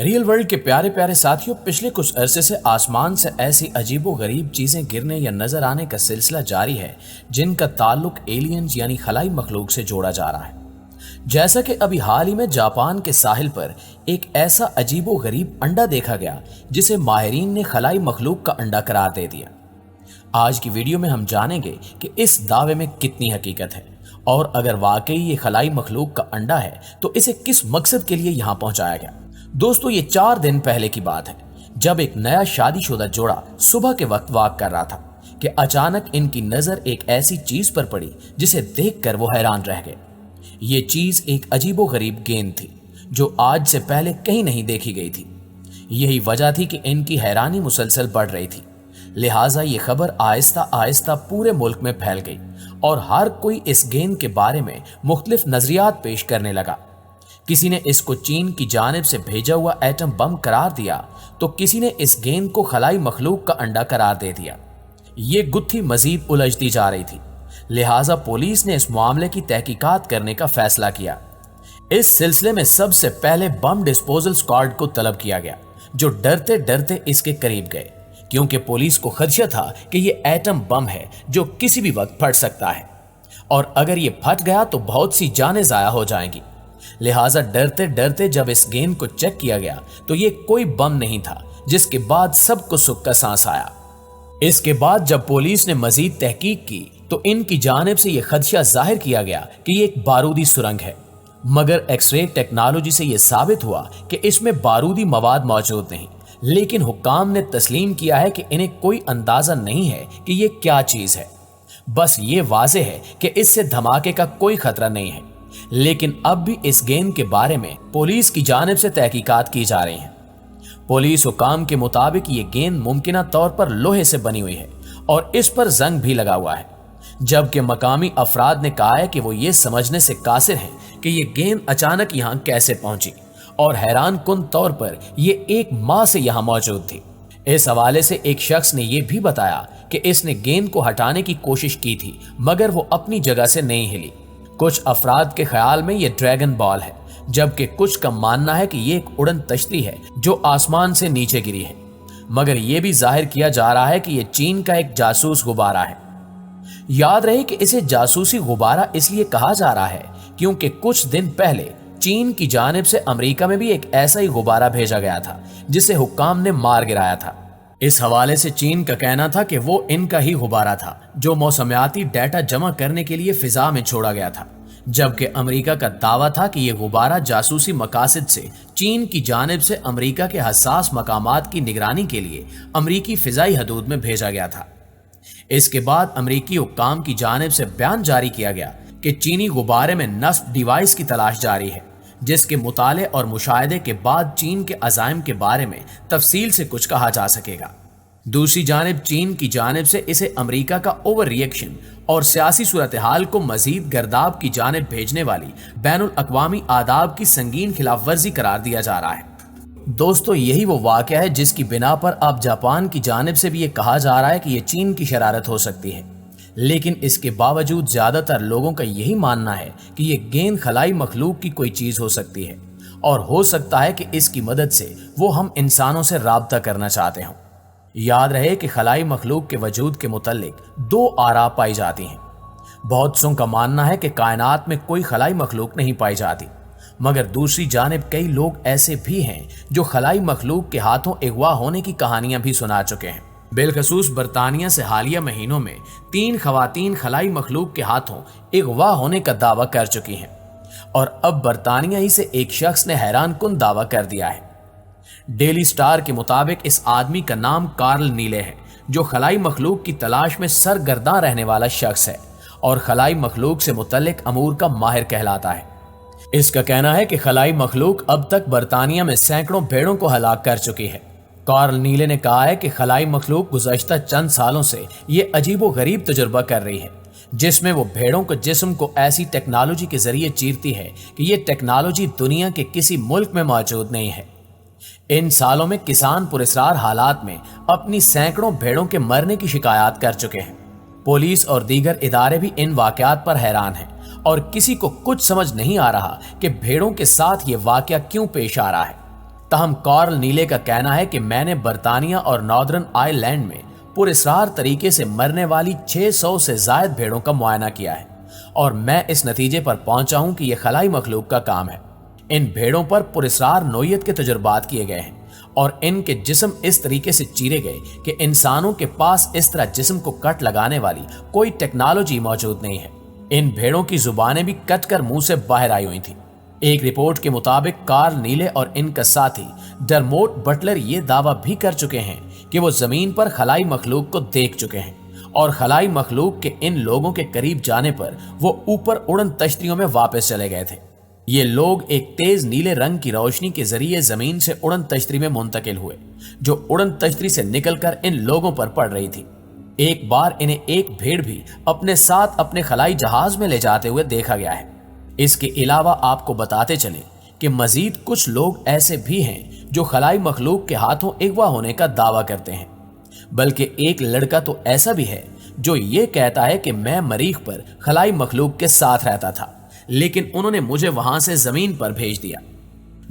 Real world के प्यारे प्यारे साथियों, पिछले कुछ अरसे से आसमान से ऐसी अजीबो गरीब चीजें गिरने या नजर आने का सिलसिला जारी है जिनका ताल्लुक एलियंस यानी खलाई मखलूक से जोड़ा जा रहा है। जैसा कि अभी हाल ही में जापान के साहिल पर एक ऐसा अजीबो गरीब अंडा देखा गया जिसे माहिरीन ने खलाई मखलूक का अंडा करार दे दिया। आज की वीडियो में हम जानेंगे कि इस दावे में कितनी हकीकत है और अगर वाकई ये खलाई मखलूक का अंडा है तो इसे किस मकसद के लिए यहाँ पहुंचाया गया। दोस्तों, ये 4 दिन पहले की बात है जब एक नया शादीशुदा जोड़ा सुबह के वक्त वॉक कर रहा था कि अचानक इनकी नजर एक ऐसी चीज पर पड़ी जिसे देखकर वो हैरान रह गए। ये चीज एक अजीबो गरीब गेंद थी जो आज से पहले कहीं नहीं देखी गई थी। यही वजह थी कि इनकी हैरानी मुसलसल बढ़ रही थी, लिहाजा ये खबर आहिस्ता आहिस्ता पूरे मुल्क में फैल गई और हर कोई इस गेंद के बारे में मुख्तलिफ नजरियात पेश करने लगा। किसी ने इसको चीन की जानिब से भेजा हुआ एटम बम करार दिया तो किसी ने इस गेंद को खलाई मखलूक का अंडा करार दे दिया। ये गुत्थी मजीद उलझती जा रही थी, लिहाजा पुलिस ने इस मामले की तहकीकात करने का फैसला किया। इस सिलसिले में सबसे पहले बम डिस्पोजल स्क्वाड को तलब किया गया जो डरते डरते इसके करीब गए क्योंकि पुलिस को खदशा था कि ये एटम बम है जो किसी भी वक्त फट सकता है और अगर ये फट गया तो बहुत सी जानें जाया हो जाएंगी। लिहाजा डरते डरते जब इस गेंद को चेक किया गया तो ये कोई बम नहीं था, जिसके बाद सबको सुख का सांस आया। इसके बाद जब पुलिस ने मजीद तहकीक की तो इनकी जानिब से यह खदशा जाहिर किया गया कि ये एक बारूदी सुरंग है, मगर एक्सरे टेक्नोलॉजी से यह साबित हुआ कि इसमें बारूदी मवाद मौजूद नहीं। लेकिन हुक्काम ने तस्लीम किया है कि इन्हें कोई अंदाजा नहीं है कि ये क्या चीज है, बस ये वाज़ेह है कि इससे धमाके का कोई खतरा नहीं है। लेकिन अब भी इस गेंद के बारे में पुलिस की जानिब से तहकीकात की जा रही है। पुलिस हुक्काम के मुताबिक ये गेंद मुमकिना तौर पर लोहे से बनी हुई है और इस पर जंग भी लगा हुआ है, जबकि मकामी अफराद ने कहा है कि वो ये समझने से कासिर हैं कि ये गेंद अचानक यहाँ कैसे पहुंची और हैरान कुन तौर पर ये 1 माह से यहाँ मौजूद थी। इस हवाले से एक शख्स ने यह भी बताया कि इसने गेंद को हटाने की कोशिश की थी मगर वो अपनी जगह से नहीं हिली। कुछ अफराद के ख्याल में ये ड्रैगन बॉल है, जबकि कुछ का मानना है कि ये एक उड़न तश्ती है जो आसमान से नीचे गिरी है, मगर यह भी जाहिर किया जा रहा है कि यह चीन का एक जासूस गुब्बारा है। याद रहे कि इसे जासूसी गुब्बारा इसलिए कहा जा रहा है क्योंकि कुछ दिन पहले चीन की जानिब से अमेरिका में भी एक ऐसा ही गुब्बारा भेजा गया था जिसे हुक्काम ने मार गिराया था। इस हवाले से चीन का कहना था कि वो इनका ही गुब्बारा था जो मौसमियाती डाटा जमा करने के लिए फिजा में छोड़ा गया था, जबकि अमेरिका का दावा था कि यह गुब्बारा जासूसी मकासद से चीन की जानिब से अमेरिका के हसास मकामात की निगरानी के लिए अमेरिकी फिजाई हदूद में भेजा गया था। इसके बाद अमेरिकी हुक्काम की जानिब से बयान जारी किया गया कि चीनी गुब्बारे में नस्ब डिवाइस की तलाश जारी है, जिसके मुताले और मुशाहिदे के बाद चीन के अज़ाइम के बारे में तफसील से कुछ कहा जा सकेगा। दूसरी जानिब चीन की जानिब से इसे अमेरिका का ओवर रिएक्शन और सियासी सूरत हाल को मजीद गर्दाब की जानिब भेजने वाली बैनुल अक़वामी आदाब की संगीन खिलाफ वर्जी करार दिया जा रहा है। दोस्तों, यही वो वाक़या है जिसकी बिना पर अब जापान की जानिब से भी ये कहा जा रहा है कि यह चीन की शरारत हो सकती है, लेकिन इसके बावजूद ज्यादातर लोगों का यही मानना है कि ये गेंद खलाई मखलूक की कोई चीज हो सकती है और हो सकता है कि इसकी मदद से वो हम इंसानों से राब्ता करना चाहते हों। याद रहे कि खलाई मखलूक के वजूद के मुतल्लिक 2 आरा पाई जाती हैं। बहुत सों का मानना है कि कायनात में कोई खलाई मखलूक नहीं पाई जाती, मगर दूसरी जानिब कई लोग ऐसे भी हैं जो खलाई मखलूक के हाथों अगवा होने की कहानियां भी सुना चुके हैं। बिलखसूस बरतानिया से हालिया महीनों में 3 खवातीन खलाई मखलूक के हाथों अगवा होने का दावा कर चुकी हैं और अब बरतानिया ही से एक शख्स ने हैरान कुन दावा कर दिया है। डेली स्टार के मुताबिक इस आदमी का नाम कार्ल नीले है जो खलाई मखलूक की तलाश में सरगर्दा रहने वाला शख्स है और खलाई मखलूक से मुतल्लिक अमूर का माहिर कहलाता है। इसका कहना है कि खलाई मखलूक अब तक बरतानिया में सैकड़ों भेड़ों को हलाक कर चुकी है। कार्ल नीले ने कहा है कि खलाई मखलूक गुज़श्ता चंद सालों से ये अजीबो गरीब तजुर्बा कर रही है जिसमें वो भेड़ों के जिस्म को ऐसी टेक्नोलॉजी के जरिए चीरती है कि ये टेक्नोलॉजी दुनिया के किसी मुल्क में मौजूद नहीं है। इन सालों में किसान पुरस्कार हालात में अपनी सैकड़ों भेड़ों के मरने की शिकायत कर चुके हैं। पुलिस और दीगर इदारे भी इन वाकयात पर हैरान हैं और किसी को कुछ समझ नहीं आ रहा कि भेड़ों के साथ ये वाकया क्यों पेश आ रहा है। तहम कार्ल नीले का कहना है कि मैंने बर्तानिया और नॉर्दर्न आयरलैंड में पुरस्रार तरीके से मरने वाली 600 से ज्यादा भेड़ों का मुआयना किया है और मैं इस नतीजे पर पहुंचा हूं कि यह खलाई मखलूक का काम है। इन भेड़ों पर पुरस्रार नोयत के तजुर्बात किए गए हैं और इनके जिस्म इस तरीके से चीरे गए कि इंसानों के पास इस तरह जिस्म को कट लगाने वाली कोई टेक्नोलॉजी मौजूद नहीं है। इन भेड़ों की जुबानें भी कट कर मुंह से बाहर आई हुई थी। एक रिपोर्ट के मुताबिक कार्ल नीले और इनका साथी डरमोट बटलर ये दावा भी कर चुके हैं कि वो जमीन पर खलाई मखलूक को देख चुके हैं और खलाई मखलूक के इन लोगों के करीब जाने पर वो ऊपर उड़न तश्तियों में वापस चले गए थे। ये लोग एक तेज नीले रंग की रोशनी के जरिए जमीन से उड़न तश्तरी में मुंतकिल हुए जो उड़न तश्तरी से निकलकर इन लोगों पर पड़ रही थी। एक बार इन्हें एक भेड़ भी अपने साथ अपने खलाई जहाज में ले जाते हुए देखा गया है। इसके अलावा आपको बताते चले कि मजीद कुछ लोग ऐसे भी हैं जो खलाई मखलूक के हाथों अगवा होने का दावा करते हैं। बल्कि एक लड़का तो ऐसा भी है जो ये कहता है कि मैं मरीख पर खलाई मखलूक के साथ रहता था, लेकिन उन्होंने मुझे वहां से जमीन पर भेज दिया।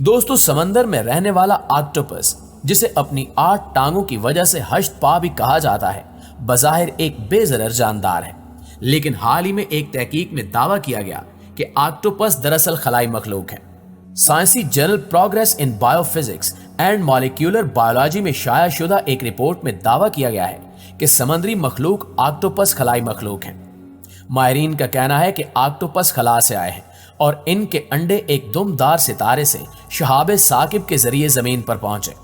दोस्तों, समंदर में रहने वाला ऑक्टोपस, जिसे अपनी 8 टांगों की वजह से हश्त पा भी कहा जाता है, बज़ाहिर एक बेजरर जानदार है। लेकिन हाल ही में एक तहकीक में दावा किया गया कि ऑक्टोपस दरअसल खलाई मखलूक है। साइंसी journal Progress in Biophysics and Molecular Biology में शाया शुदा एक रिपोर्ट में दावा किया गया है कि समुद्री मखलूक ऑक्टोपस खलाई मखलूक है। माहिरीन का कहना है कि ऑक्टोपस खला से आए हैं और इनके अंडे एक दुमदार सितारे से शहाब साकिब के जरिए जमीन पर पहुंचे।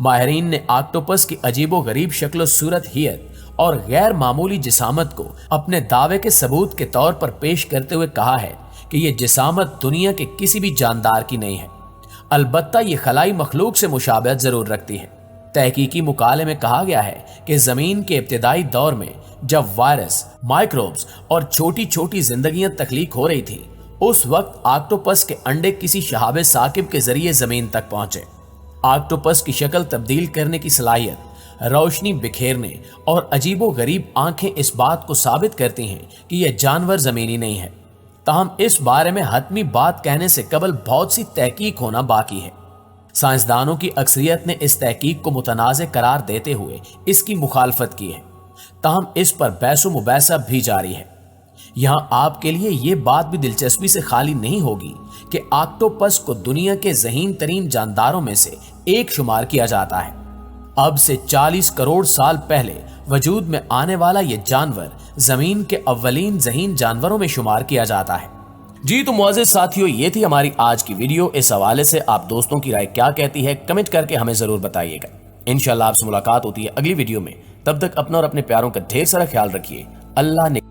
माहिरीन ने ऑक्टोपस की अजीबो गरीब शक्ल सूरत हियत और गैर मामूली जिसामत को अपने दावे के सबूत के तौर पर पेश करते हुए कहा है कि यह जिसामत दुनिया के किसी भी जानदार की नहीं है, अलबत्ता ये खलाई मखलूक से मुशाबहत जरूर रखती है। तहकीकी मुकाले में कहा गया है कि जमीन के इब्तिदाई दौर में जब वायरस, माइक्रोब्स और छोटी छोटी जिंदगियां तख्लीक हो रही थी, उस वक्त ऑक्टोपस के अंडे किसी शहाब साकिब के जरिए जमीन तक पहुंचे। ऑक्टोपस की शक्ल तब्दील करने की सलाहियत, रोशनी बिखेरने और अजीबो गरीब आंखें इस बात को साबित करती हैं कि यह जानवर जमीनी नहीं है। ताहम इस बारे में हतमी बात कहने से कबल बहुत सी तहकीक होना बाकी है। साइंसदानों की अक्सरियत ने इस तहकीक को मुतनाज़े करार देते हुए इसकी मुखालफत की है। ताहम इस पर बहस मुबैसा भी जारी है। यहाँ आपके लिए ये बात भी दिलचस्पी से खाली नहीं होगी कि ऑक्टोपस को दुनिया के ज़हीन तरीन जानदारों में से एक शुमार किया जाता है। अब से 40 करोड़ साल पहले वजूद में आने वाला ये जानवर जमीन के अव्वलीन ज़हीन जानवरों में शुमार किया जाता है। जी तो मुअज़्ज़िज़ साथियों, ये थी हमारी आज की वीडियो। इस हवाले से आप दोस्तों की राय क्या कहती है, कमेंट करके हमें जरूर बताइएगा। इंशाल्लाह आपसे मुलाकात होती है अगली वीडियो में। तब तक अपना और अपने प्यारों का ढेर सारा ख्याल रखिए। अल्लाह ने